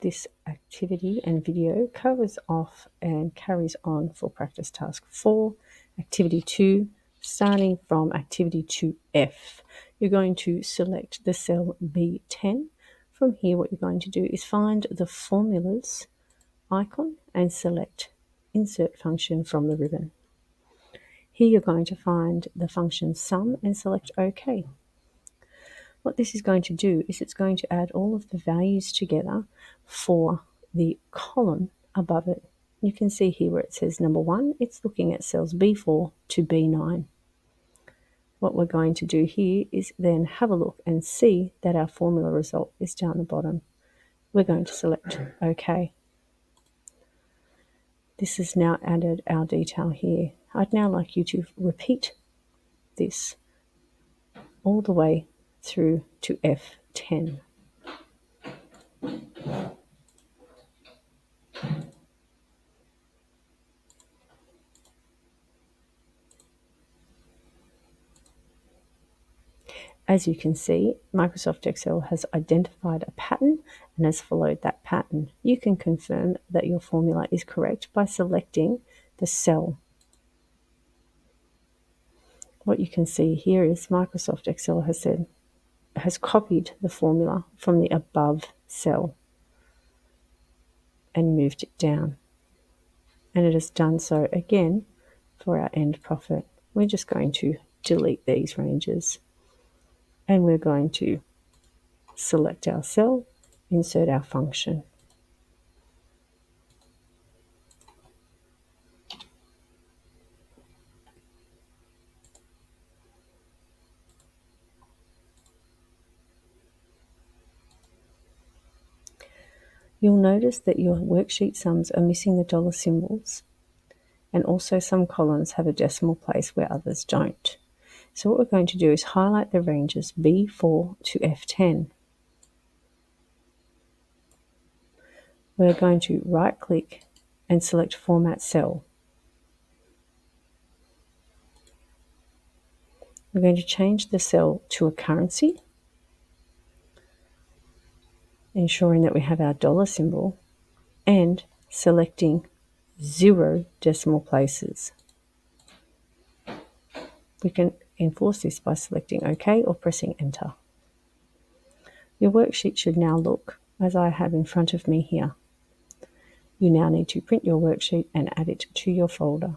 this activity and video covers off and carries on for practice task 4, activity 2, starting from activity 2F. You're going to select the cell B10. From here, what you're going to do is find the formulas icon and select Insert Function from the ribbon. Here you're going to find the function sum and select OK. What this is going to do is it's going to add all of the values together for the column above it. You can see here where it says number 1, it's looking at cells B4 to B9. What we're going to do here is then have a look and see that our formula result is down the bottom. We're going to select OK. This has now added our detail here. I'd now like you to repeat this all the way through to F10. As you can see, Microsoft Excel has identified a pattern and has followed that pattern. You can confirm that your formula is correct by selecting the cell. What you can see here is Microsoft Excel has copied the formula from the above cell and moved it down. And it has done so again for our end profit. We're just going to delete these ranges. And we're going to select our cell, insert our function. You'll notice that your worksheet sums are missing the dollar symbols, and also some columns have a decimal place where others don't. So what we're going to do is highlight the ranges B4 to F10. We're going to right-click and select Format Cell. We're going to change the cell to a currency, ensuring that we have our dollar symbol, and selecting 0 decimal places. We can enforce this by selecting OK or pressing Enter. Your worksheet should now look as I have in front of me here. You now need to print your worksheet and add it to your folder.